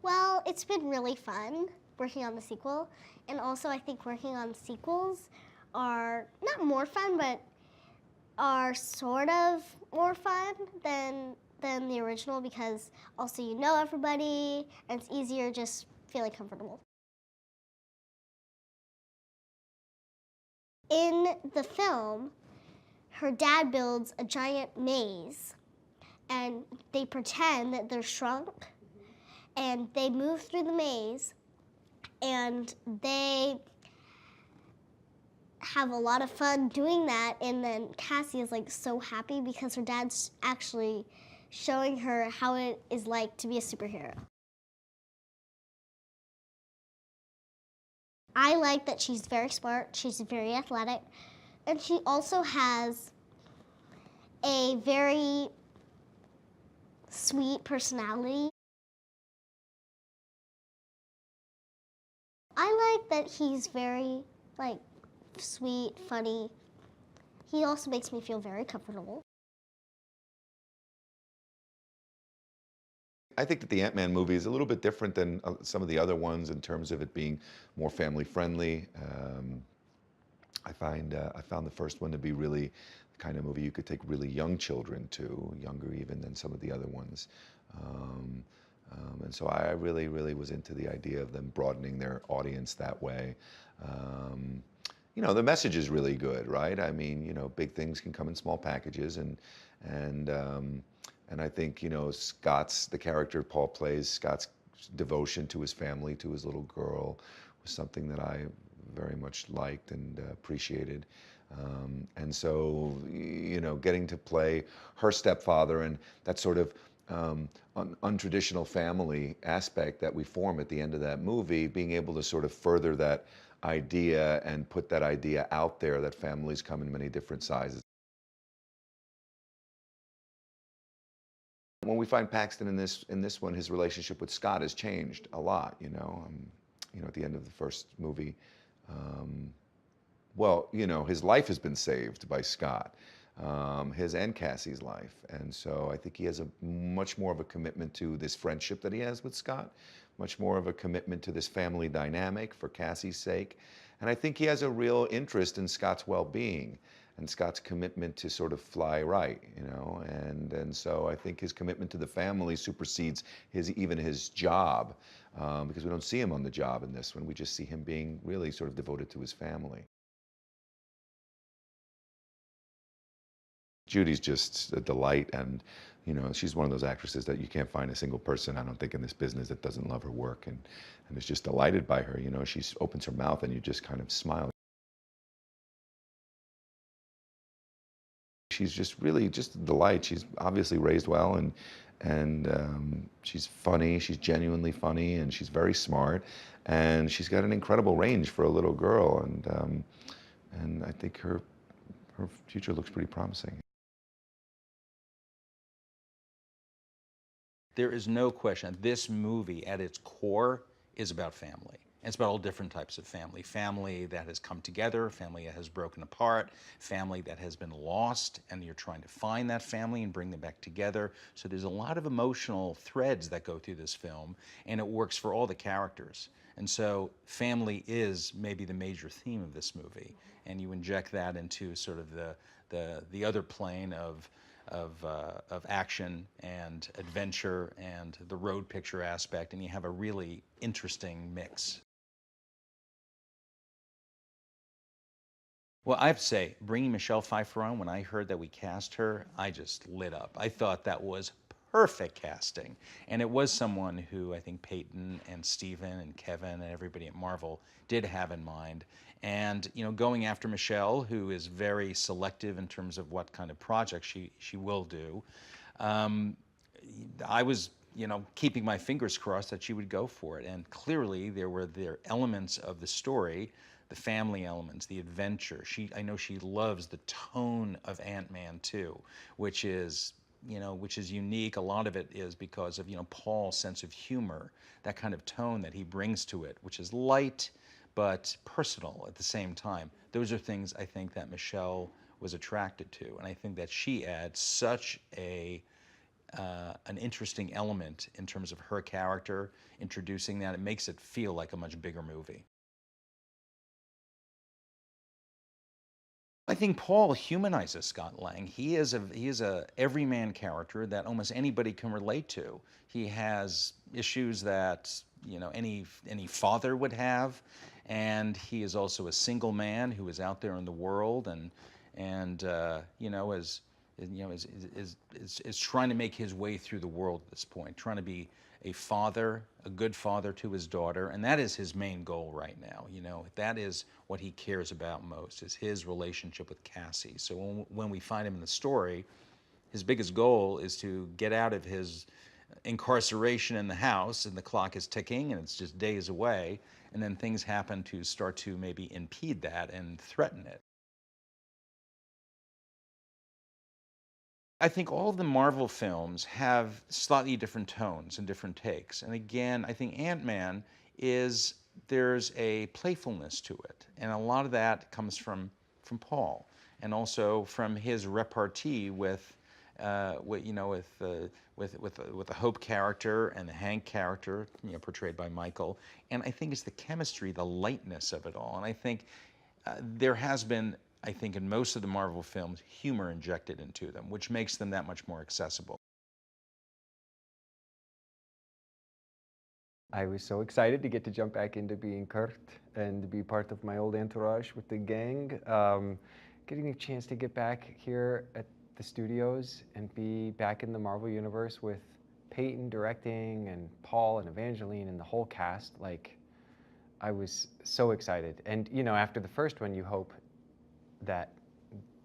Well, it's been really fun working on the sequel, and also I think working on sequels are not more fun, but are sort of more fun than the original because also you know everybody and it's easier just feeling comfortable. In the film, her dad builds a giant maze and they pretend that they're shrunk and they move through the maze and they have a lot of fun doing that, and then Cassie is like so happy because her dad's actually showing her how it is like to be a superhero. I like that she's very smart, she's very athletic, and she also has a very sweet personality. I like that he's very sweet, funny. He also makes me feel very comfortable. I think that the Ant-Man movie is a little bit different than some of the other ones in terms of it being more family friendly. I found the first one to be really the kind of movie you could take really young children to, younger even than some of the other ones. Um, and so I really, really was into the idea of them broadening their audience that way. Um, the message is really good, right? I mean, big things can come in small packages, and um, and I think the character Paul plays, Scott's devotion to his family, to his little girl, was something that I very much liked and appreciated. And so, getting to play her stepfather and that sort of untraditional family aspect that we form at the end of that movie, being able to sort of further that idea and put that idea out there that families come in many different sizes. When we find Paxton in this one, his relationship with Scott has changed a lot. At the end of the first movie, um, his life has been saved by Scott, his and Cassie's life, and so I think he has a much more of a commitment to this friendship that he has with Scott, much more of a commitment to this family dynamic for Cassie's sake, and I think he has a real interest in Scott's well-being and Scott's commitment to sort of fly right, and so I think his commitment to the family supersedes even his job, because we don't see him on the job in this one. We just see him being really sort of devoted to his family. Judy's just a delight, and she's one of those actresses that you can't find a single person, I don't think, in this business that doesn't love her work and is just delighted by her. She opens her mouth and you just kind of smile. She's just really just a delight. She's obviously raised well, and she's funny. She's genuinely funny, and she's very smart, and she's got an incredible range for a little girl, and I think her future looks pretty promising. There is no question, this movie at its core is about family. And it's about all different types of family. Family that has come together, family that has broken apart, family that has been lost, and you're trying to find that family and bring them back together. So there's a lot of emotional threads that go through this film, and it works for all the characters. And so family is maybe the major theme of this movie. And you inject that into sort of the other plane of action and adventure and the road picture aspect, and you have a really interesting mix. Well, I have to say, bringing Michelle Pfeiffer on, when I heard that we cast her, I just lit up. I thought that was perfect casting. And it was someone who I think Peyton and Steven and Kevin and everybody at Marvel did have in mind. And, going after Michelle, who is very selective in terms of what kind of project she will do, I was, keeping my fingers crossed that she would go for it. And clearly there were elements of the story, the family elements, the adventure. I know she loves the tone of Ant-Man too, which is unique. A lot of it is because of, Paul's sense of humor, that kind of tone that he brings to it, which is light but personal at the same time. Those are things I think that Michelle was attracted to, and I think that she adds such a an interesting element in terms of her character, introducing that. It makes it feel like a much bigger movie. I think Paul humanizes Scott Lang. He is a everyman character that almost anybody can relate to. He has issues that any father would have, and he is also a single man who is out there in the world and is trying to make his way through the world at this point, trying to be a father, a good father to his daughter, and that is his main goal right now. That is what he cares about most, is his relationship with Cassie. So when we find him in the story, his biggest goal is to get out of his incarceration in the house, and the clock is ticking, and it's just days away, and then things happen to start to maybe impede that and threaten it. I think all of the Marvel films have slightly different tones and different takes. And again, I think Ant-Man there's a playfulness to it. And a lot of that comes from Paul, and also from his repartee with the Hope character and the Hank character, portrayed by Michael. And I think it's the chemistry, the lightness of it all. And I think there has been, in most of the Marvel films, humor injected into them, which makes them that much more accessible. I was so excited to get to jump back into being Kurt and to be part of my old entourage with the gang. Getting a chance to get back here at the studios and be back in the Marvel Universe with Peyton directing and Paul and Evangeline and the whole cast, I was so excited. And after the first one, you hope that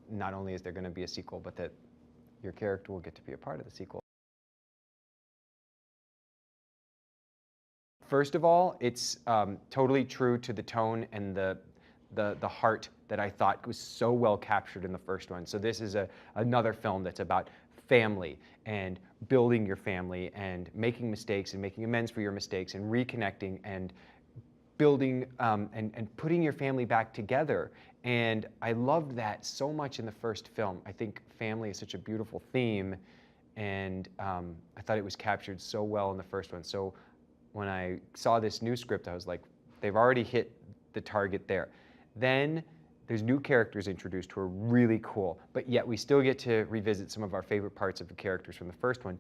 not only is there going to be a sequel, but that your character will get to be a part of the sequel. First of all, it's totally true to the tone and the heart that I thought was so well captured in the first one. So this is another film that's about family and building your family and making mistakes and making amends for your mistakes and reconnecting and building and putting your family back together. And I loved that so much in the first film. I think family is such a beautiful theme, and I thought it was captured so well in the first one. So when I saw this new script, I was like, they've already hit the target there. Then there's new characters introduced who are really cool, but yet we still get to revisit some of our favorite parts of the characters from the first one.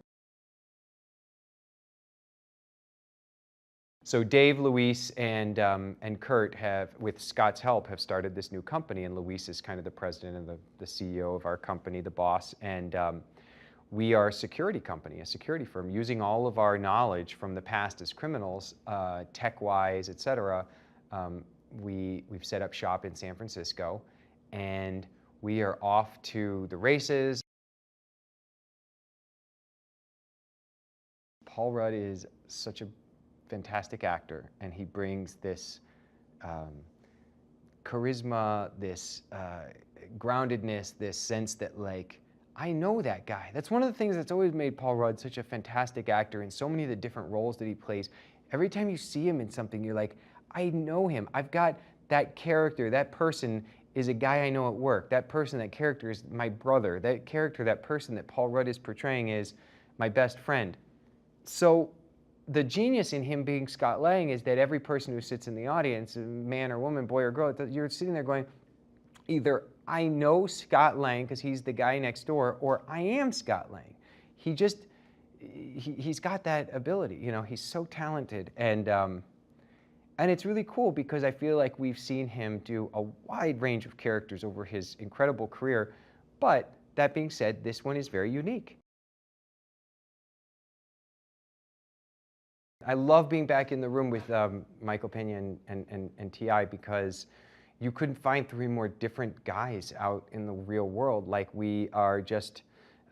So Dave, Luis, and Kurt have, with Scott's help, have started this new company, and Luis is kind of the president and the CEO of our company, the boss, and we are a security company, a security firm, using all of our knowledge from the past as criminals, tech-wise, et cetera. We've set up shop in San Francisco, and we are off to the races. Paul Rudd is such a fantastic actor, and he brings this charisma, this groundedness, this sense that, I know that guy. That's one of the things that's always made Paul Rudd such a fantastic actor in so many of the different roles that he plays. Every time you see him in something, you're like, I know him. I've got that character. That person is a guy I know at work. That person, that character is my brother. That character, that person that Paul Rudd is portraying is my best friend. So the genius in him being Scott Lang is that every person who sits in the audience, man or woman, boy or girl, you're sitting there going, either I know Scott Lang because he's the guy next door, or I am Scott Lang. He's got that ability. He's so talented, and it's really cool because I feel like we've seen him do a wide range of characters over his incredible career. But that being said, this one is very unique. I love being back in the room with Michael Peña and T.I. because you couldn't find three more different guys out in the real world. We are just,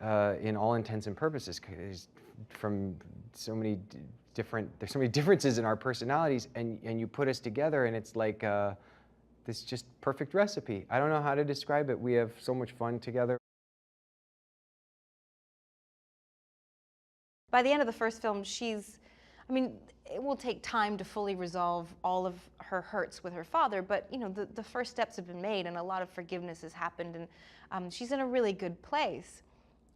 in all intents and purposes, from so many there's so many differences in our personalities, and you put us together, and it's like this just perfect recipe. I don't know how to describe it. We have so much fun together. By the end of the first film, it will take time to fully resolve all of her hurts with her father, but the first steps have been made, and a lot of forgiveness has happened, and she's in a really good place.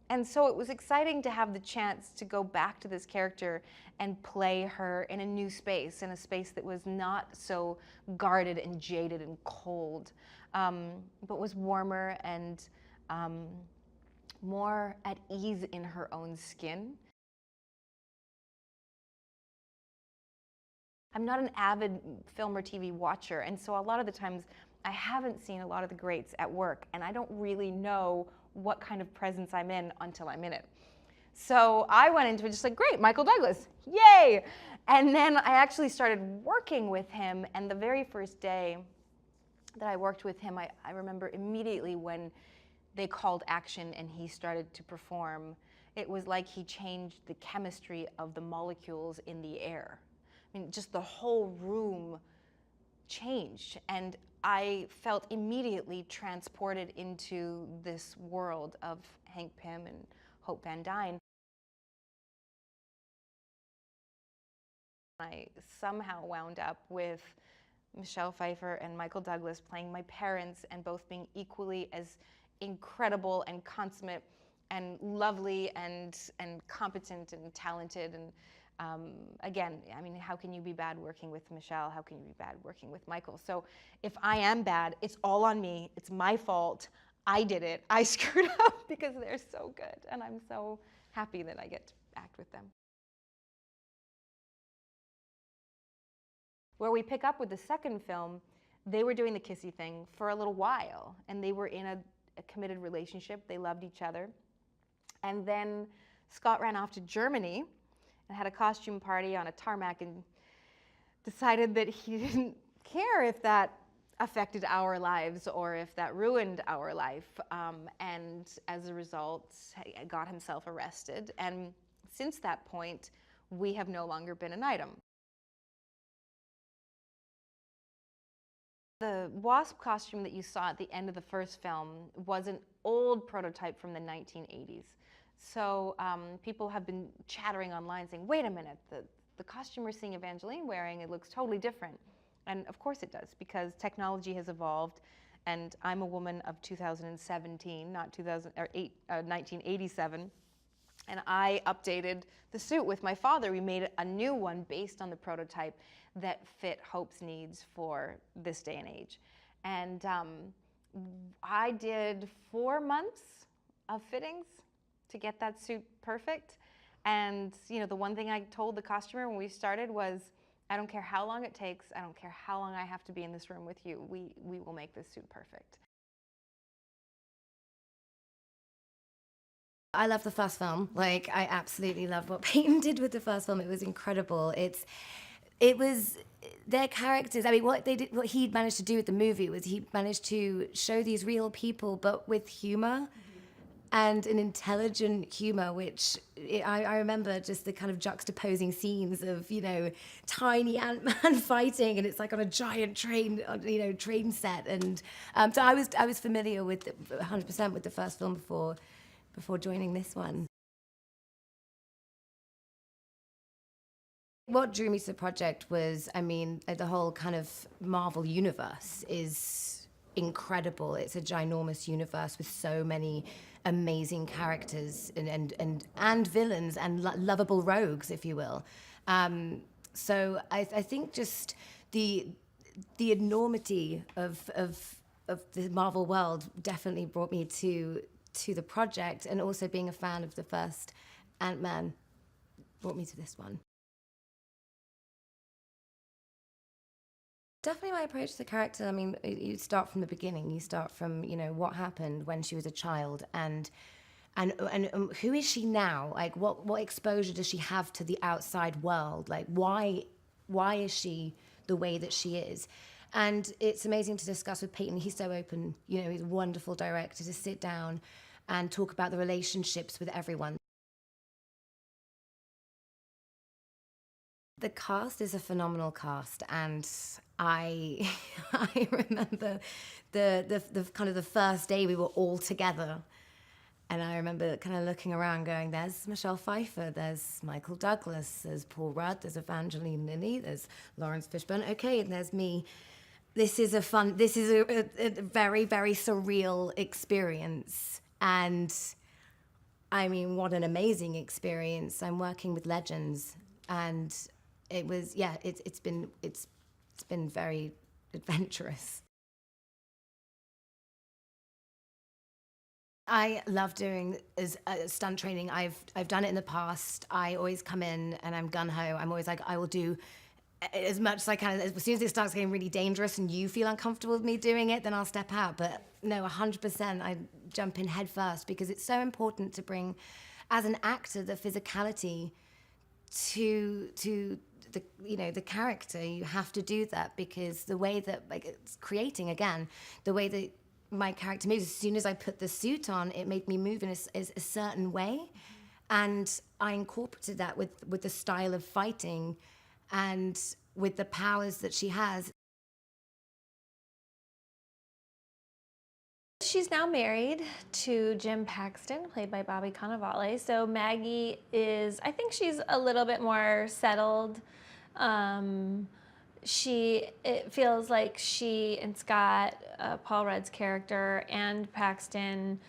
And so it was exciting to have the chance to go back to this character and play her in a new space, in a space that was not so guarded and jaded and cold, but was warmer and more at ease in her own skin. I'm not an avid film or TV watcher, and so a lot of the times I haven't seen a lot of the greats at work, and I don't really know what kind of presence I'm in until I'm in it. So I went into it just like, great, Michael Douglas, yay! And then I actually started working with him, and the very first day that I worked with him, I remember immediately when they called action and he started to perform, it was like he changed the chemistry of the molecules in the air. I mean, just the whole room changed, and I felt immediately transported into this world of Hank Pym and Hope Van Dyne. I somehow wound up with Michelle Pfeiffer and Michael Douglas playing my parents, and both being equally as incredible and consummate and lovely and competent and talented. And again, I mean, how can you be bad working with Michelle? How can you be bad working with Michael? So if I am bad, it's all on me. It's my fault. I did it. I screwed up because they're so good. And I'm so happy that I get to act with them. Where we pick up with the second film, they were doing the kissy thing for a little while. And they were in a committed relationship. They loved each other. And then Scott ran off to Germany and had a costume party on a tarmac and decided that he didn't care if that affected our lives or if that ruined our life. And as a result, got himself arrested. And since that point, we have no longer been an item. The Wasp costume that you saw at the end of the first film was an old prototype from the 1980s. So people have been chattering online saying, wait a minute, the costume we're seeing Evangeline wearing, it looks totally different. And of course it does, because technology has evolved, and I'm a woman of 2017, not 1987. And I updated the suit with my father. We made a new one based on the prototype that fit Hope's needs for this day and age. And I did 4 months of fittings to get that suit perfect. And you know, the one thing I told the costumer when we started was, I don't care how long it takes, I don't care how long I have to be in this room with you, we will make this suit perfect. I love the first film. Like, I absolutely love what Peyton did with the first film. It was incredible. It was their characters. I mean, what he managed to do with the movie was he managed to show these real people, but with humor and an intelligent humor, which I remember just the kind of juxtaposing scenes of, you know, tiny Ant-Man fighting, and it's like on a giant train, you know, train set. And so I was familiar with 100% with the first film before joining this one. What drew me to the project was, I mean, the whole kind of Marvel universe is incredible. It's a ginormous universe with so many amazing characters and villains and lovable rogues, if you will. So I think just the enormity of the Marvel world definitely brought me to the project, and also being a fan of the first Ant-Man brought me to this one. Definitely my approach to the character. I mean, you start from the beginning. You start from, you know, what happened when she was a child, and who is she now? Like, what exposure does she have to the outside world? Like, why is she the way that she is? And it's amazing to discuss with Peyton. He's so open. You know, he's a wonderful director to sit down and talk about the relationships with everyone. The cast is a phenomenal cast, and I remember the kind of the first day we were all together, and I remember kind of looking around going, there's Michelle Pfeiffer, there's Michael Douglas, there's Paul Rudd, there's Evangeline, Lilly, there's Laurence Fishburne, okay, and there's me. This is a very, very surreal experience, and I mean, what an amazing experience. I'm working with legends, and it was, yeah, it's been very adventurous. I love doing stunt training. I've done it in the past. I always come in and I'm gun ho. I'm always like, I will do as much as I can. As soon as it starts getting really dangerous and you feel uncomfortable with me doing it, then I'll step out. But no, 100%, I jump in head first, because it's so important to bring, as an actor, the physicality to the, you know, the character. You have to do that, because the way that, like, it's creating, again, the way that my character moves, as soon as I put the suit on, it made me move in a certain way. And I incorporated that with the style of fighting and with the powers that she has. She's now married to Jim Paxton, played by Bobby Cannavale. So Maggie is, I think she's a little bit more settled. It feels like she and Scott, Paul Rudd's character, and Paxton,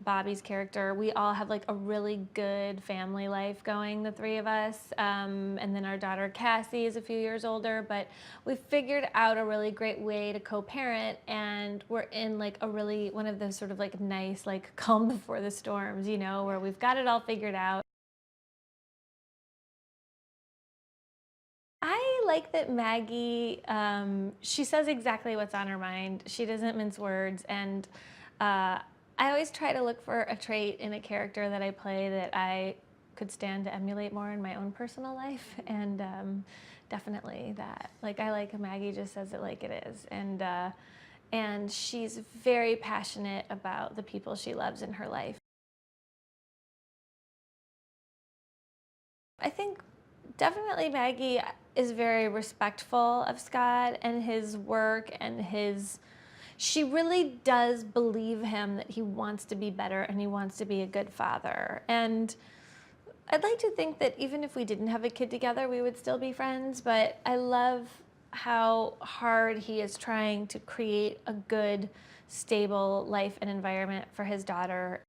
Bobby's character, we all have like a really good family life going, the three of us. And then our daughter Cassie is a few years older, but we figured out a really great way to co-parent, and we're in like a really, one of those sort of like nice, like calm before the storms, you know, where we've got it all figured out. I like that Maggie, she says exactly what's on her mind. She doesn't mince words, and I always try to look for a trait in a character that I play that I could stand to emulate more in my own personal life, and definitely that. Like, I like Maggie just says it like it is, and she's very passionate about the people she loves in her life. I think definitely Maggie is very respectful of Scott and his work and she really does believe him that he wants to be better and he wants to be a good father. And I'd like to think that even if we didn't have a kid together, we would still be friends, but I love how hard he is trying to create a good, stable life and environment for his daughter.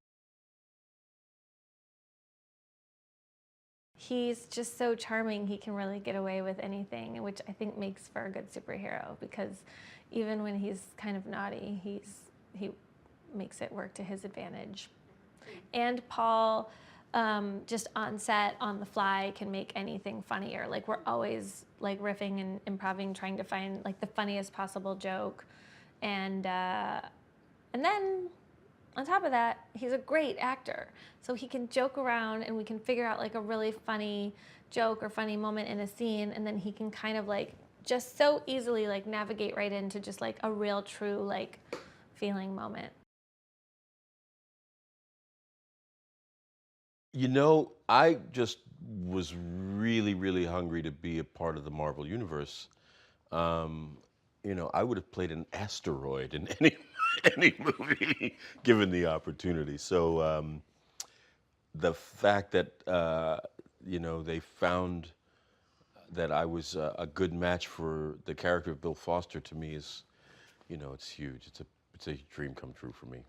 He's just so charming, he can really get away with anything, which I think makes for a good superhero, because even when he's kind of naughty, he makes it work to his advantage. And Paul, just on set, on the fly, can make anything funnier. Like, we're always like riffing and improvising, trying to find like the funniest possible joke. And then on top of that, he's a great actor. So he can joke around and we can figure out like a really funny joke or funny moment in a scene, and then he can kind of like just so easily like navigate right into just like a real true like feeling moment. You know, I just was really, really hungry to be a part of the Marvel Universe. You know, I would have played an asteroid in any movie given the opportunity. So the fact that you know, they found that I was a good match for the character of Bill Foster, to me is, you know, it's huge. It's a dream come true for me.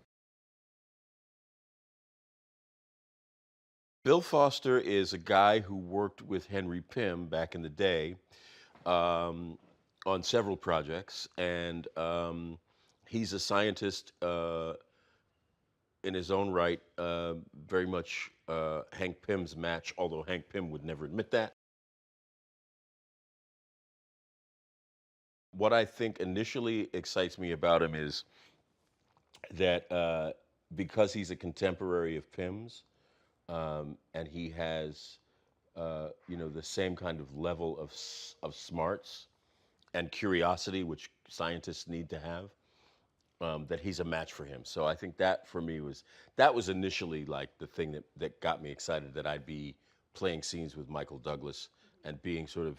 Bill Foster is a guy who worked with Henry Pym back in the day on several projects, and he's a scientist in his own right, very much Hank Pym's match, although Hank Pym would never admit that. What I think initially excites me about him is that because he's a contemporary of Pym's, and he has, you know, the same kind of level of smarts and curiosity, which scientists need to have, that he's a match for him. So I think that for me was initially like the thing that got me excited, that I'd be playing scenes with Michael Douglas and being sort of,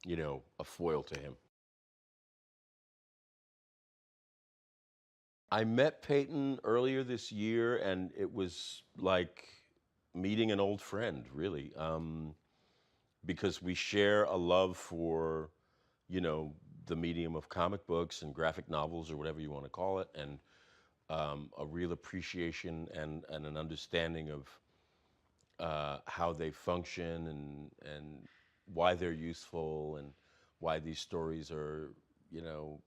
you know, a foil to him. I met Peyton earlier this year, and it was like meeting an old friend, really, because we share a love for, you know, the medium of comic books and graphic novels, or whatever you want to call it, and a real appreciation and an understanding of how they function and why they're useful and why these stories are, you know,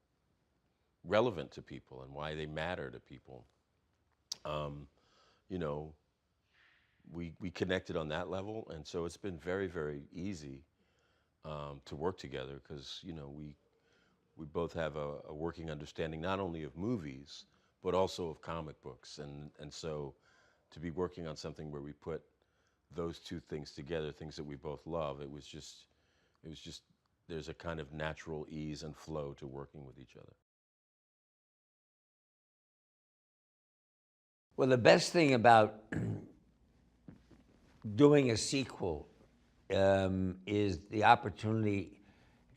relevant to people and why they matter to people. You know, we connected on that level, and so it's been very, very easy to work together because, you know, we both have a working understanding not only of movies but also of comic books, and so to be working on something where we put those two things together, things that we both love, it was just there's a kind of natural ease and flow to working with each other. Well, the best thing about doing a sequel is the opportunity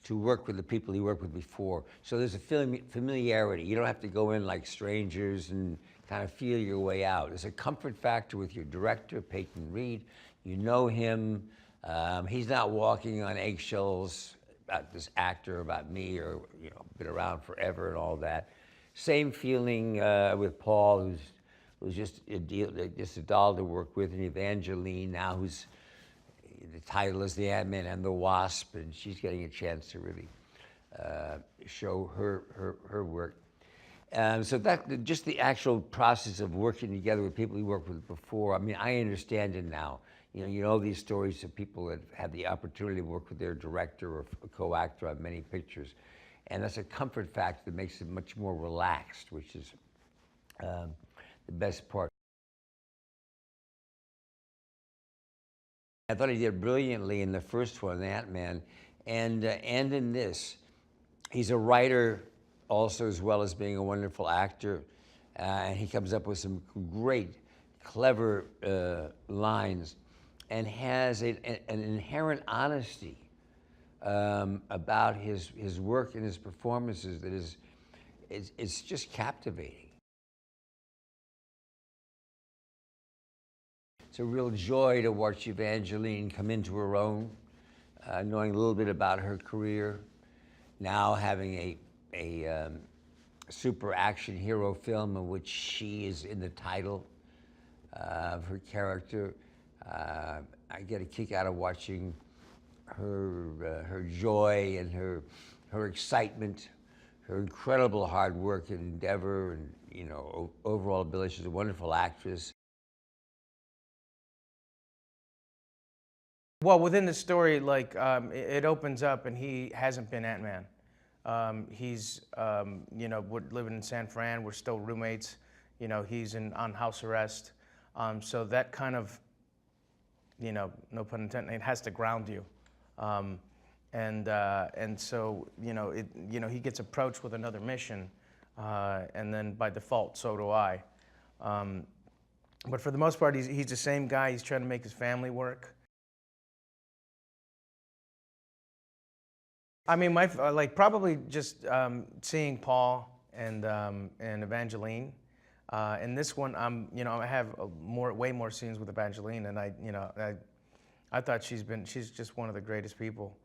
to work with the people you worked with before. So there's a familiarity. You don't have to go in like strangers and kind of feel your way out. There's a comfort factor with your director, Peyton Reed. You know him. He's not walking on eggshells about this actor, about me, or, you know, been around forever and all that. Same feeling with Paul, who's just a doll to work with, and Evangeline now, who's the title is the Ant-Man and the Wasp, and she's getting a chance to really show her work. So that just the actual process of working together with people you worked with before. I mean, I understand it now. You know these stories of people that have the opportunity to work with their director or co-actor on many pictures, and that's a comfort factor that makes it much more relaxed, which is the best part. I thought he did brilliantly in the first one, Ant-Man, and in this. He's a writer also, as well as being a wonderful actor, and he comes up with some great, clever lines, and has an inherent honesty about his work and his performances that is, it's just captivating. It's a real joy to watch Evangeline come into her own, knowing a little bit about her career, now having a super action hero film in which she is in the title of her character. I get a kick out of watching her joy and her excitement, her incredible hard work and endeavor, and, you know, overall ability. She's a wonderful actress. Well, within the story, like, it opens up and he hasn't been Ant-Man. He's, you know, we're living in San Fran, we're still roommates. You know, he's on house arrest. So that kind of, you know, no pun intended, it has to ground you. And so, you know, he gets approached with another mission, and then by default, so do I. But for the most part, he's the same guy. He's trying to make his family work. I mean, like probably just seeing Paul and Evangeline. In this one, you know, I have way more scenes with Evangeline, and I thought she's just one of the greatest people,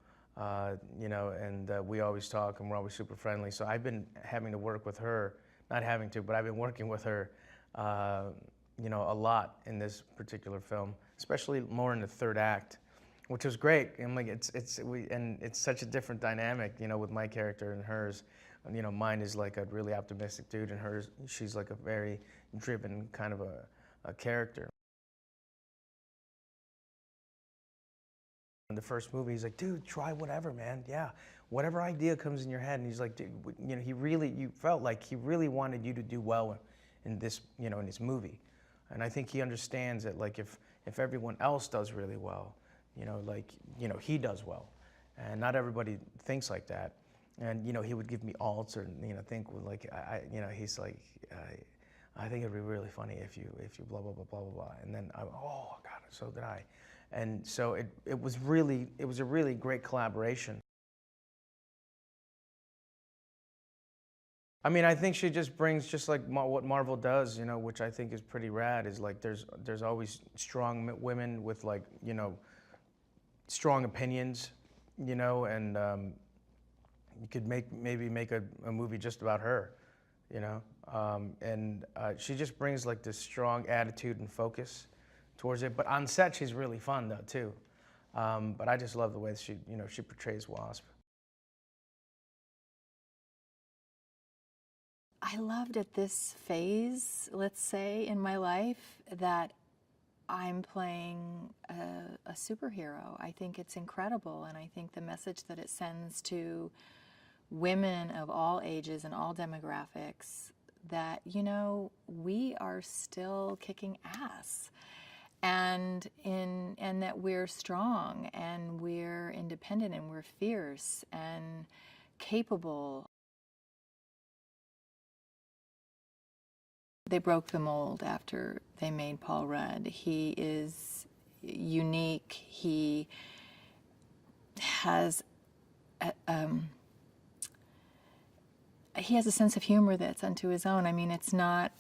you know, and we always talk and we're always super friendly. So I've been having to work with her, not having to, but I've been working with her, you know, a lot in this particular film, especially more in the third act, which was great. And like it's such a different dynamic, you know, with my character and hers. You know, mine is like a really optimistic dude, and hers, she's like a very driven kind of a character. In the first movie, he's like, dude, try whatever, man. Yeah, whatever idea comes in your head. And he's like, dude, you know, you felt like he really wanted you to do well in this, you know, in this movie. And I think he understands that, like, if everyone else does really well, you know, like, you know, he does well. And not everybody thinks like that. And, you know, he would give me alts, or, you know, think like, you know, he's like, I think it'd be really funny if you blah, blah, blah, blah, blah, blah. And then oh, God, so did I. And so it was a really great collaboration. I mean, I think she just brings, just like what Marvel does, you know, which I think is pretty rad, is like there's always strong women with, like, you know, strong opinions, you know, and you could maybe make a movie just about her, you know, and she just brings like this strong attitude and focus towards it. But on set, she's really fun though too. But I just love the way she, she portrays Wasp. I loved at this phase, let's say, in my life that I'm playing a superhero. I think it's incredible, and I think the message that it sends to women of all ages and all demographics that, we are still kicking ass, and that we're strong, and we're independent, and we're fierce and capable. They broke the mold after they made Paul Rudd. He is unique. He has a sense of humor that's unto his own. I mean, it's not,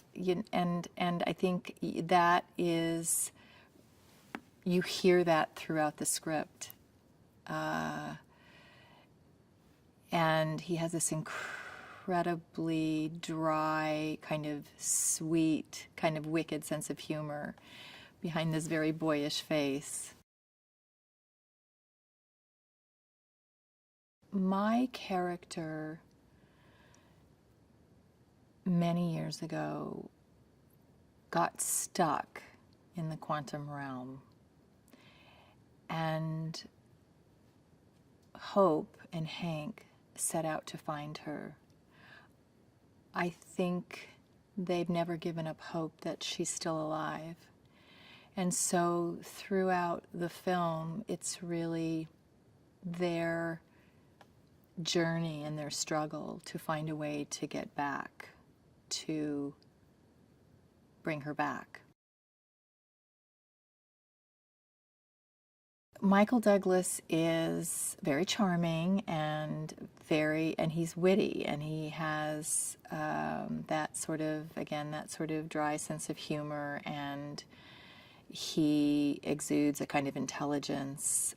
and I think that is, you hear that throughout the script. And he has this incredibly dry, kind of sweet, kind of wicked sense of humor behind this very boyish face. My character many years ago got stuck in the quantum realm, and Hope and Hank set out to find her. I think they've never given up hope that she's still alive. And so throughout the film, it's really their journey and their struggle to find a way to get back, to bring her back. Michael Douglas is very charming and he's witty, and he has that sort of dry sense of humor, and he exudes a kind of intelligence.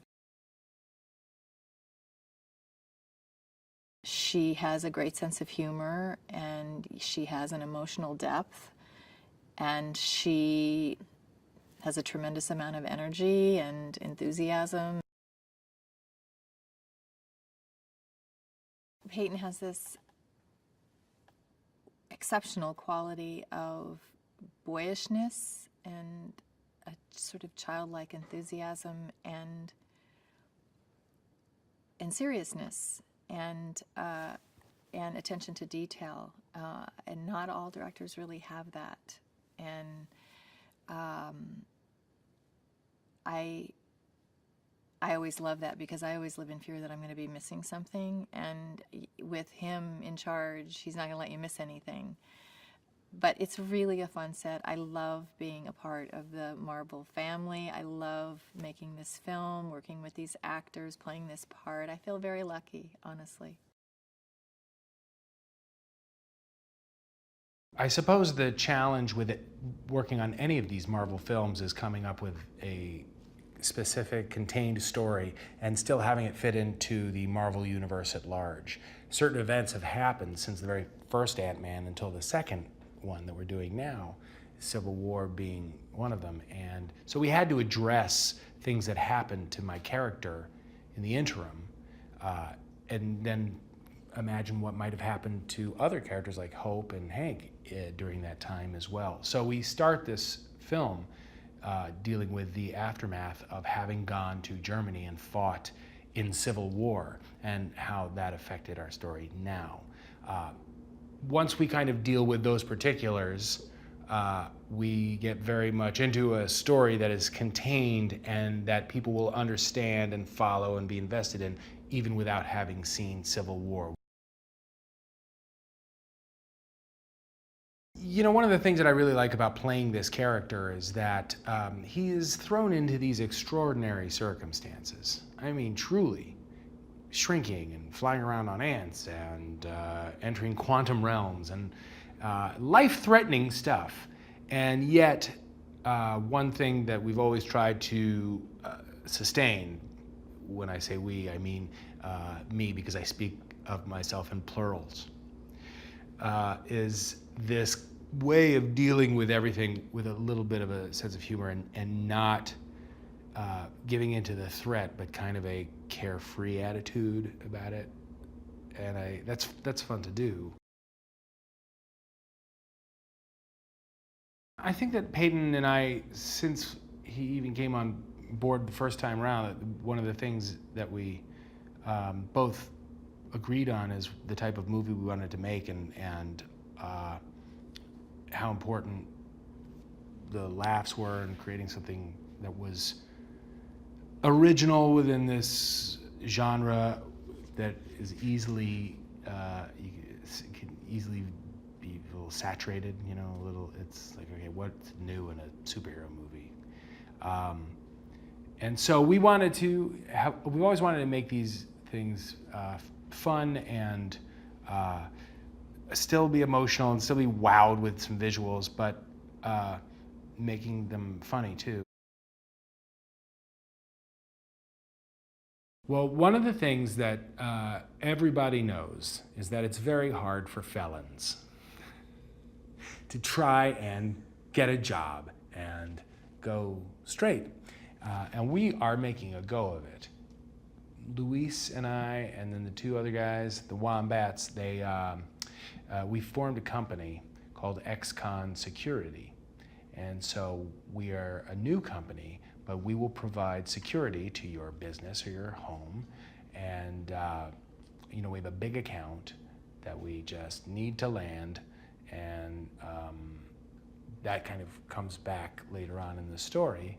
She has a great sense of humor, and she has an emotional depth, and she has a tremendous amount of energy and enthusiasm. Peyton has this exceptional quality of boyishness and a sort of childlike enthusiasm and seriousness and attention to detail. And not all directors really have that. And I always love that, because I always live in fear that I'm going to be missing something, and with him in charge, he's not going to let you miss anything. But it's really a fun set. I love being a part of the Marvel family. I love making this film, working with these actors, playing this part. I feel very lucky, honestly. I suppose the challenge with it, working on any of these Marvel films, is coming up with a specific contained story and still having it fit into the Marvel universe at large. Certain events have happened since the very first Ant-Man until the second one that we're doing now, Civil War being one of them. And so we had to address things that happened to my character in the interim, and then imagine what might have happened to other characters like Hope and Hank during that time as well. So we start this film dealing with the aftermath of having gone to Germany and fought in Civil War and how that affected our story now. Once we kind of deal with those particulars, we get very much into a story that is contained and that people will understand and follow and be invested in, even without having seen Civil War. You know, one of the things that I really like about playing this character is that he is thrown into these extraordinary circumstances. I mean, truly, shrinking and flying around on ants and entering quantum realms and life-threatening stuff. And yet, one thing that we've always tried to sustain, when I say we, I mean me, because I speak of myself in plurals, is this way of dealing with everything with a little bit of a sense of humor and not giving into the threat, but kind of a carefree attitude about it. And that's fun to do. I think that Peyton and I, since he even came on board the first time around, one of the things that we both agreed on is the type of movie we wanted to make and how important the laughs were in creating something that was original within this genre that is easily can easily be a little saturated, you know, a little. It's like, okay, what's new in a superhero movie? And so we wanted to have. We always wanted to make these things fun and still be emotional and still be wowed with some visuals, but making them funny too. Well, one of the things that everybody knows is that it's very hard for felons to try and get a job and go straight. And we are making a go of it. Luis and I, and then the two other guys, the Wombats, we formed a company called XCon Security. And so we are a new company, but we will provide security to your business or your home. And you know, we have a big account that we just need to land, and that kind of comes back later on in the story.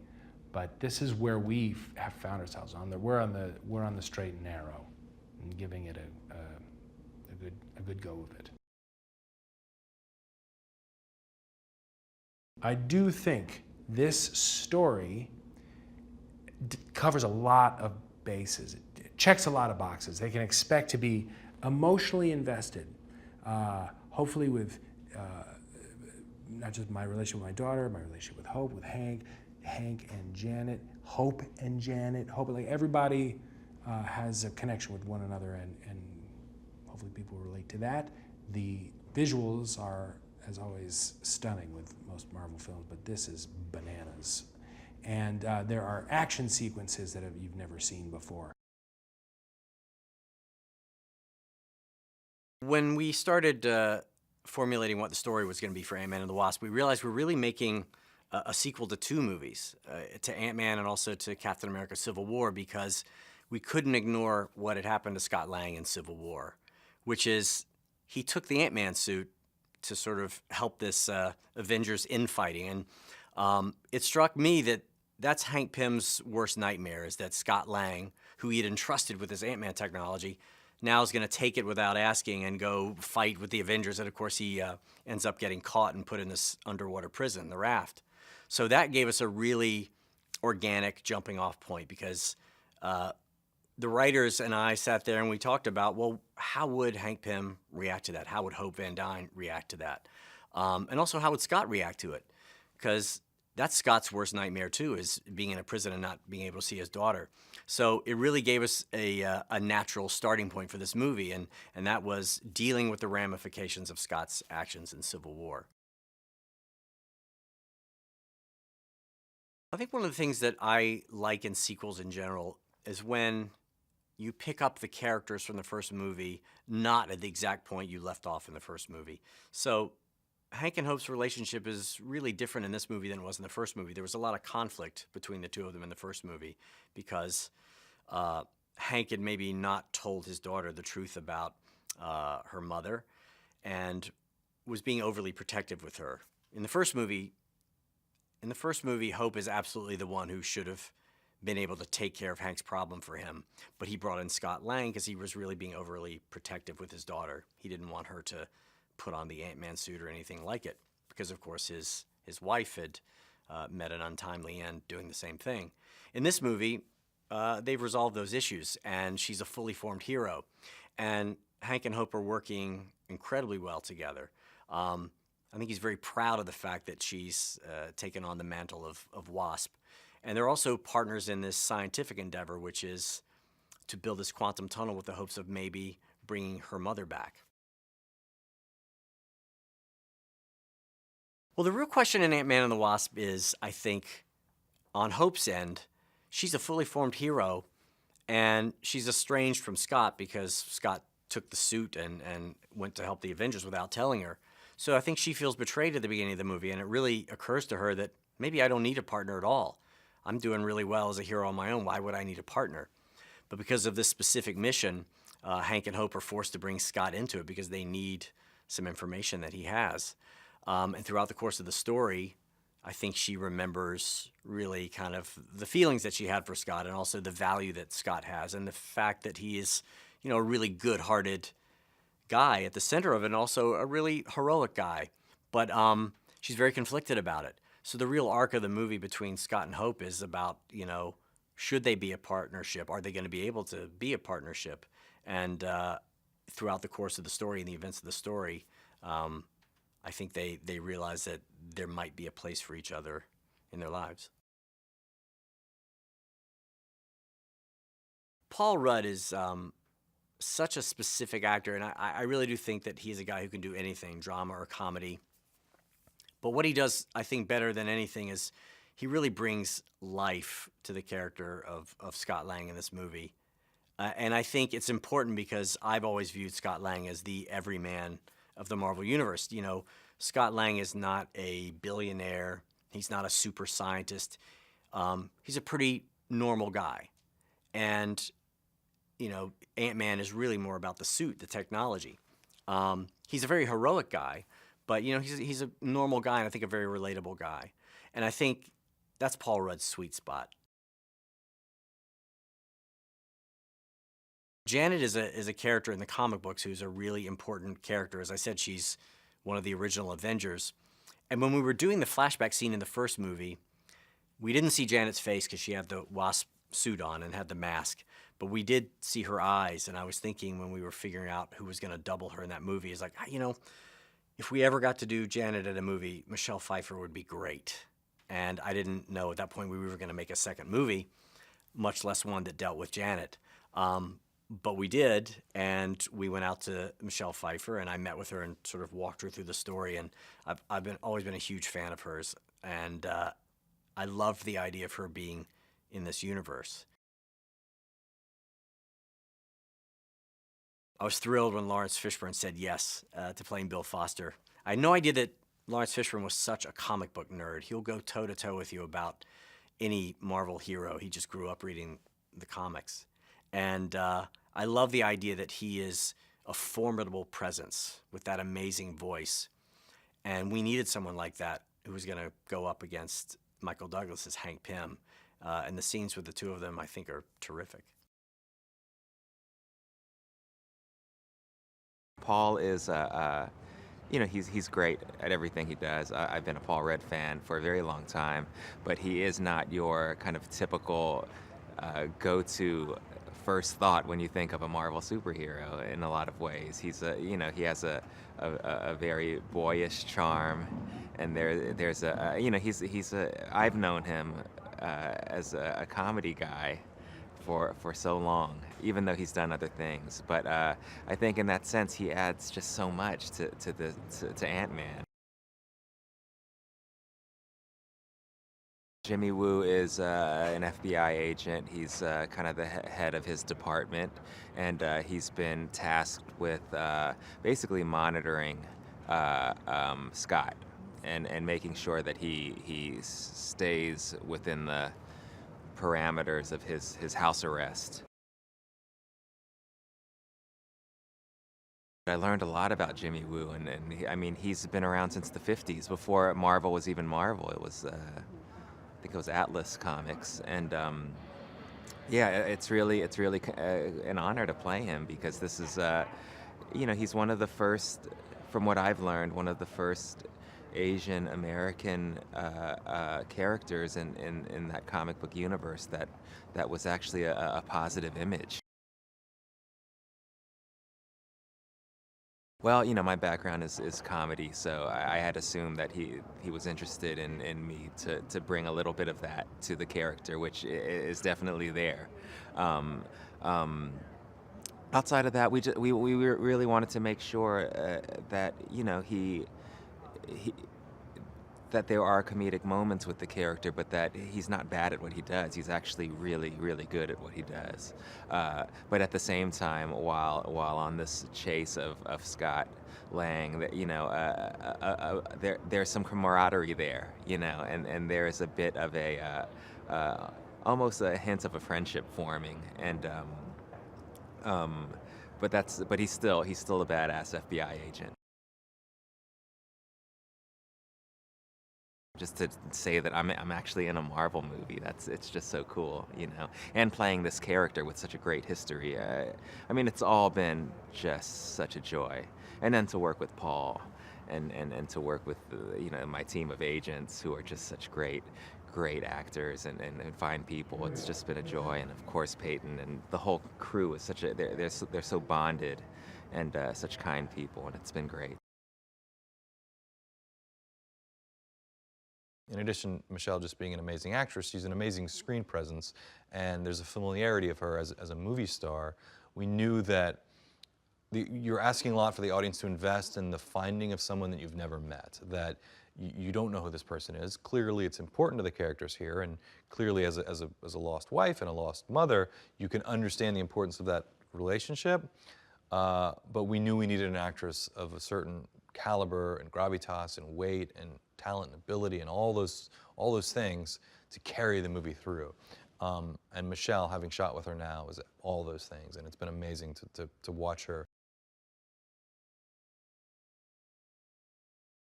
But this is where we have found ourselves we're on the straight and narrow, and giving it a good go of it. I do think this story covers a lot of bases. It checks a lot of boxes. They can expect to be emotionally invested, hopefully with not just my relationship with my daughter, my relationship with Hope, with Hank and Janet, Hope and Janet, Hope, like everybody has a connection with one another, and hopefully people relate to that. The visuals are, as always, stunning with most Marvel films, but this is bananas. And there are action sequences that you've never seen before. When we started formulating what the story was going to be for Ant-Man and the Wasp, we realized we're really making a sequel to two movies, to Ant-Man and also to Captain America Civil War, because we couldn't ignore what had happened to Scott Lang in Civil War, which is he took the Ant-Man suit to sort of help this Avengers infighting. And it struck me that that's Hank Pym's worst nightmare, is that Scott Lang, who he had entrusted with his Ant-Man technology, now is going to take it without asking and go fight with the Avengers. And of course, he ends up getting caught and put in this underwater prison, the Raft. So that gave us a really organic jumping off point, because the writers and I sat there and we talked about, well, how would Hank Pym react to that? How would Hope Van Dyne react to that? And also, how would Scott react to it? Because that's Scott's worst nightmare too, is being in a prison and not being able to see his daughter. So it really gave us a natural starting point for this movie, and that was dealing with the ramifications of Scott's actions in Civil War. I think one of the things that I like in sequels in general is when you pick up the characters from the first movie, not at the exact point you left off in the first movie. So Hank and Hope's relationship is really different in this movie than it was in the first movie. There was a lot of conflict between the two of them in the first movie, because Hank had maybe not told his daughter the truth about her mother and was being overly protective with her. In the first movie, Hope is absolutely the one who should have been able to take care of Hank's problem for him, but he brought in Scott Lang because he was really being overly protective with his daughter. He didn't want her to put on the Ant-Man suit or anything like it, because of course his wife had met an untimely end doing the same thing. In this movie, they've resolved those issues, and she's a fully formed hero. And Hank and Hope are working incredibly well together. I think he's very proud of the fact that she's taken on the mantle of Wasp. And they're also partners in this scientific endeavor, which is to build this quantum tunnel with the hopes of maybe bringing her mother back. Well, the real question in Ant-Man and the Wasp is, I think, on Hope's end, she's a fully formed hero, and she's estranged from Scott because Scott took the suit and went to help the Avengers without telling her. So I think she feels betrayed at the beginning of the movie, and it really occurs to her that maybe I don't need a partner at all. I'm doing really well as a hero on my own. Why would I need a partner? But because of this specific mission, Hank and Hope are forced to bring Scott into it because they need some information that he has. And throughout the course of the story, I think she remembers really kind of the feelings that she had for Scott and also the value that Scott has and the fact that he is, you know, a really good-hearted guy at the center of it and also a really heroic guy. But she's very conflicted about it. So the real arc of the movie between Scott and Hope is about, you know, should they be a partnership? Are they going to be able to be a partnership? And throughout the course of the story and the events of the story, I think they realize that there might be a place for each other in their lives. Paul Rudd is such a specific actor, and I really do think that he's a guy who can do anything, drama or comedy. But what he does, I think, better than anything is he really brings life to the character of Scott Lang in this movie. And I think it's important because I've always viewed Scott Lang as the everyman of the Marvel Universe. You know, Scott Lang is not a billionaire. He's not a super scientist. He's a pretty normal guy. And, you know, Ant-Man is really more about the suit, the technology. He's a very heroic guy, but, you know, he's a normal guy and I think a very relatable guy. And I think that's Paul Rudd's sweet spot. Janet is a character in the comic books who's a really important character. As I said, she's one of the original Avengers. And when we were doing the flashback scene in the first movie, we didn't see Janet's face because she had the Wasp suit on and had the mask. But we did see her eyes, and I was thinking when we were figuring out who was going to double her in that movie, is like, you know, if we ever got to do Janet at a movie, Michelle Pfeiffer would be great. And I didn't know at that point we were going to make a second movie, much less one that dealt with Janet. But we did, and we went out to Michelle Pfeiffer, and I met with her and sort of walked her through the story. And I've always been a huge fan of hers, and I loved the idea of her being in this universe. I was thrilled when Laurence Fishburne said yes to playing Bill Foster. I had no idea that Laurence Fishburne was such a comic book nerd. He'll go toe-to-toe with you about any Marvel hero. He just grew up reading the comics. And I love the idea that he is a formidable presence with that amazing voice. And we needed someone like that who was going to go up against Michael Douglas's Hank Pym. And the scenes with the two of them, I think, are terrific. Paul is, you know, he's great at everything he does. I've been a Paul Rudd fan for a very long time, but he is not your kind of typical go-to first thought when you think of a Marvel superhero in a lot of ways. He's you know, he has a very boyish charm, and there's a, you know, I've known him as a comedy guy for so long, even though he's done other things. But I think in that sense, he adds just so much to Ant-Man. Jimmy Woo is an FBI agent. He's kind of the head of his department, and he's been tasked with basically monitoring Scott and making sure that he stays within the parameters of his house arrest. I learned a lot about Jimmy Woo, and I mean, he's been around since the 50s, before Marvel was even Marvel. It was I think it was Atlas Comics, and yeah, it's really an honor to play him, because this is, you know, he's one of the first, from what I've learned, one of the first Asian American characters in that comic book universe that was actually a positive image. Well, you know, my background is comedy, so I had assumed that he was interested in me to bring a little bit of that to the character, which is definitely there. Outside of that, we really wanted to make sure that, you know, that there are comedic moments with the character, but that he's not bad at what he does. He's actually really, really good at what he does. But at the same time, while on this chase of Scott Lang, that there's some camaraderie there, and there's a bit of a almost a hint of a friendship forming, and but he's still a badass FBI agent. Just to say that I'm actually in a Marvel movie, it's just so cool, and playing this character with such a great history. I mean, it's all been just such a joy, and then to work with Paul, and to work with my team of agents who are just such great actors and fine people. It's just been a joy, and of course Peyton and the whole crew is they're so bonded and such kind people, and it's been great. In addition, Michelle just being an amazing actress, she's an amazing screen presence, and there's a familiarity of her as a movie star. We knew that you're asking a lot for the audience to invest in the finding of someone that you've never met, that you don't know who this person is. Clearly, it's important to the characters here, and clearly as a lost wife and a lost mother, you can understand the importance of that relationship, but we knew we needed an actress of a certain caliber and gravitas and weight and talent and ability and all those things to carry the movie through. And Michelle, having shot with her now, is all those things, and it's been amazing to watch her.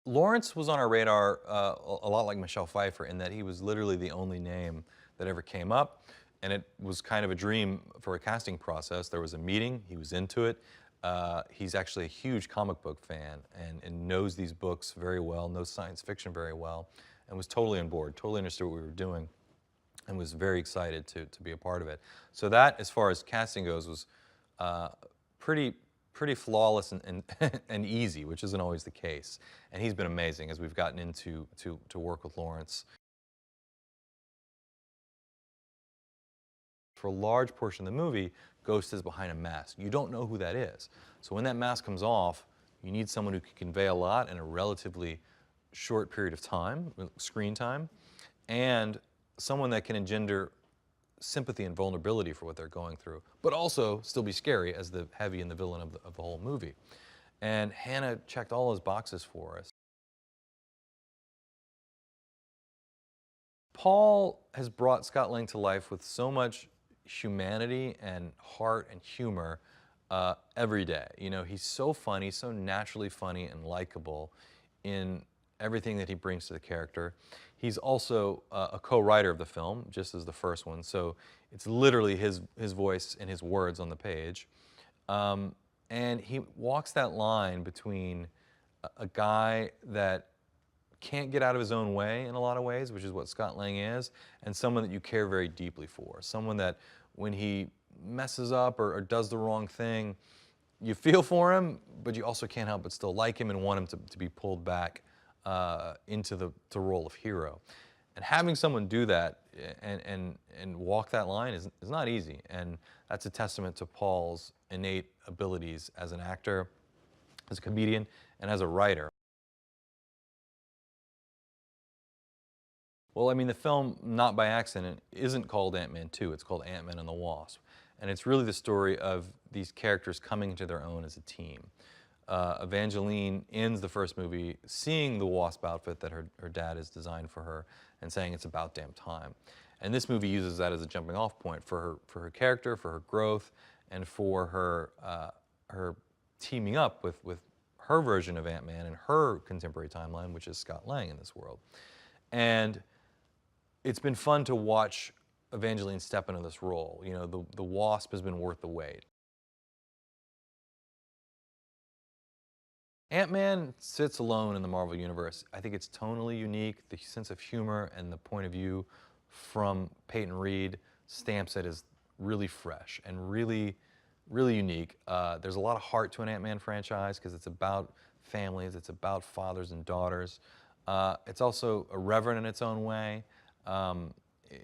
Laurence was on our radar a lot like Michelle Pfeiffer in that he was literally the only name that ever came up, and it was kind of a dream for a casting process. There was a meeting, he was into it. He's actually a huge comic book fan and knows these books very well, knows science fiction very well, and was totally on board, totally understood what we were doing, and was very excited to be a part of it. So that, as far as casting goes, was pretty flawless and easy, which isn't always the case. And he's been amazing as we've gotten into to work with Laurence. For a large portion of the movie, Ghost is behind a mask. You don't know who that is. So when that mask comes off, you need someone who can convey a lot in a relatively short period of time, screen time, and someone that can engender sympathy and vulnerability for what they're going through, but also still be scary as the heavy and the villain of the whole movie. And Hannah checked all those boxes for us. Paul has brought Scott Lang to life with so much humanity and heart and humor every day. He's so funny, so naturally funny and likable in everything that he brings to the character. He's also a co-writer of the film, just as the first one, so it's literally his voice and his words on the page. And he walks that line between a guy that can't get out of his own way in a lot of ways, which is what Scott Lang is, and someone that you care very deeply for. Someone that when he messes up or does the wrong thing, you feel for him, but you also can't help but still like him and want him to be pulled back into the role of hero. And having someone do that and walk that line is not easy, and that's a testament to Paul's innate abilities as an actor, as a comedian, and as a writer. Well, I mean, the film, not by accident, isn't called Ant-Man 2, it's called Ant-Man and the Wasp. And it's really the story of these characters coming into their own as a team. Evangeline ends the first movie seeing the Wasp outfit that her dad has designed for her and saying it's about damn time. And this movie uses that as a jumping off point for her character, for her growth, and for her teaming up with her version of Ant-Man and her contemporary timeline, which is Scott Lang in this world. And it's been fun to watch Evangeline step into this role. The Wasp has been worth the wait. Ant-Man sits alone in the Marvel Universe. I think it's tonally unique. The sense of humor and the point of view from Peyton Reed stamps it as really fresh and really, really unique. There's a lot of heart to an Ant-Man franchise because it's about families, it's about fathers and daughters. It's also irreverent in its own way,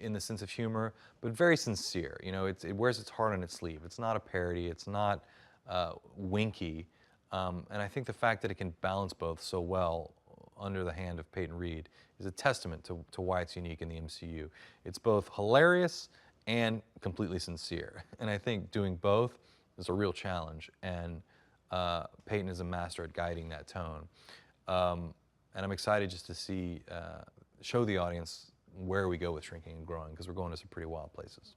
in the sense of humor, but very sincere. It wears its heart on its sleeve. It's not a parody. It's not winky. And I think the fact that it can balance both so well under the hand of Peyton Reed is a testament to why it's unique in the MCU. It's both hilarious and completely sincere. And I think doing both is a real challenge. And Peyton is a master at guiding that tone. And I'm excited just to see, show the audience where we go with Shrinking and Growing, because we're going to some pretty wild places.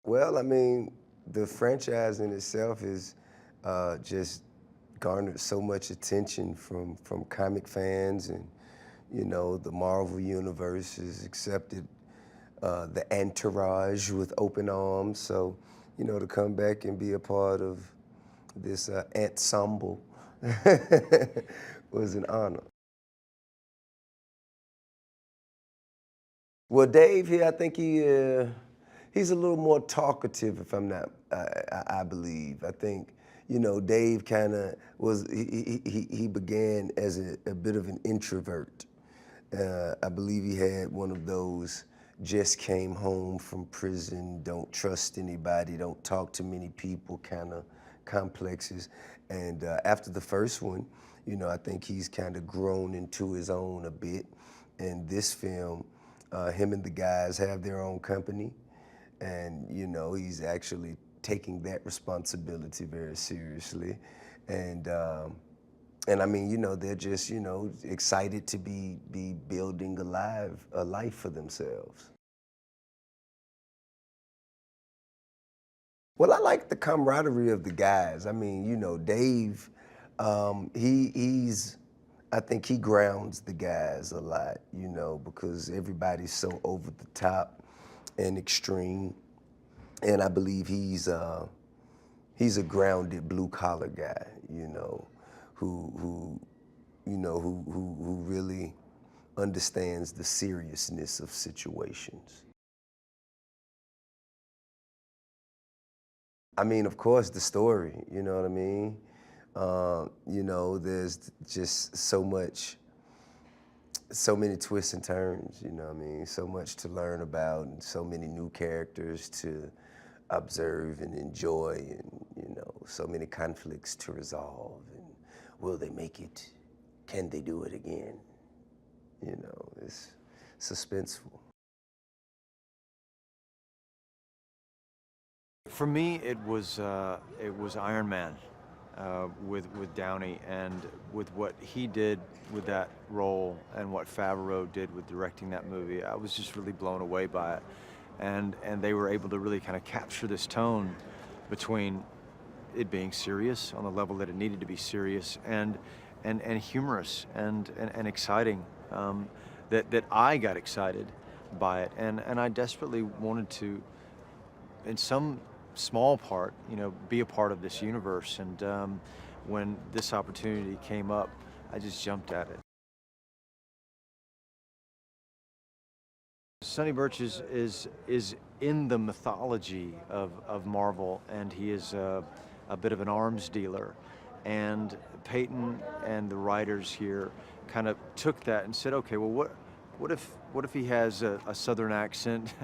Well, I mean, the franchise in itself is just garnered so much attention from comic fans, and you know, the Marvel Universe has accepted the entourage with open arms. So, you know, to come back and be a part of this ensemble was an honor. Well, Dave here, I think he's a little more talkative, if I'm not, I believe. I think, you know, Dave kind of was, he began as a bit of an introvert. I believe he had one of those just came home from prison, don't trust anybody, don't talk to many people kind of complexes. And after the first one, you know, I think he's kind of grown into his own a bit. And this film, him and the guys have their own company. And, you know, he's actually taking that responsibility very seriously. And I mean, you know, they're just, you know, excited to be building a life for themselves. Well, I like the camaraderie of the guys. I mean, you know, Dave, I think he grounds the guys a lot, you know, because everybody's so over the top and extreme. And I believe he's a grounded blue collar guy, you know, who really understands the seriousness of situations. I mean, of course, the story, you know what I mean? You know, there's just so many twists and turns, you know what I mean? So much to learn about and so many new characters to observe and enjoy, and, you know, so many conflicts to resolve. And will they make it? Can they do it again? You know, it's suspenseful. For me, it was Iron Man with Downey, and with what he did with that role and what Favreau did with directing that movie. I was just really blown away by it, and they were able to really kind of capture this tone between it being serious on the level that it needed to be serious, and humorous and exciting. That I got excited by it, and I desperately wanted to, in some small part, you know, be a part of this universe. And when this opportunity came up, I just jumped at it. Sonny Burch is in the mythology of Marvel, and he is a bit of an arms dealer. And Peyton and the writers here kind of took that and said, okay, well, what if he has a Southern accent,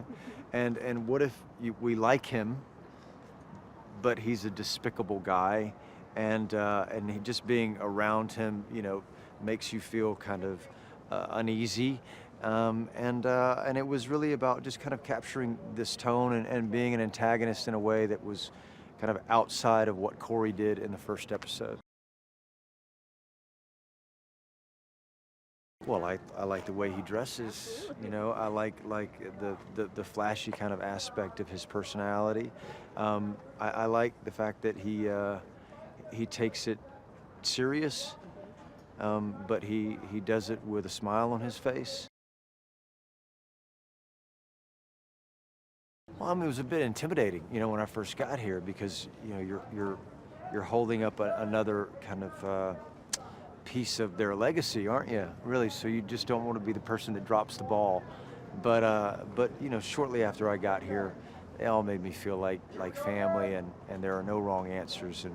and what if we like him, but he's a despicable guy, and he just being around him, you know, makes you feel kind of uneasy. And it was really about just kind of capturing this tone and being an antagonist in a way that was kind of outside of what Corey did in the first episode. Well, I like the way he dresses, you know. I like the flashy kind of aspect of his personality. I like the fact that he takes it serious, but he does it with a smile on his face. Well, I mean, it was a bit intimidating, you know, when I first got here, because, you know, you're holding up another kind of piece of their legacy, aren't you? Really, so you just don't want to be the person that drops the ball. But you know, shortly after I got here, it all made me feel like family, and there are no wrong answers, and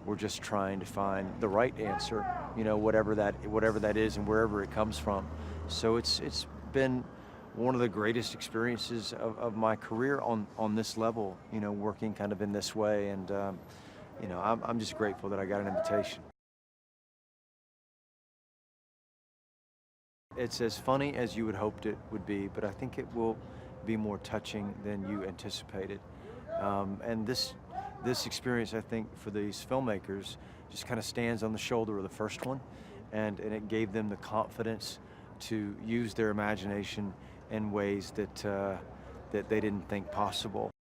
we're just trying to find the right answer, you know, whatever that is and wherever it comes from. So it's been one of the greatest experiences of my career on this level, you know, working kind of in this way, and you know, I'm just grateful that I got an invitation. It's as funny as you would hoped it would be, but I think it will be more touching than you anticipated. And this experience, I think, for these filmmakers just kind of stands on the shoulder of the first one, and it gave them the confidence to use their imagination in ways that they didn't think possible.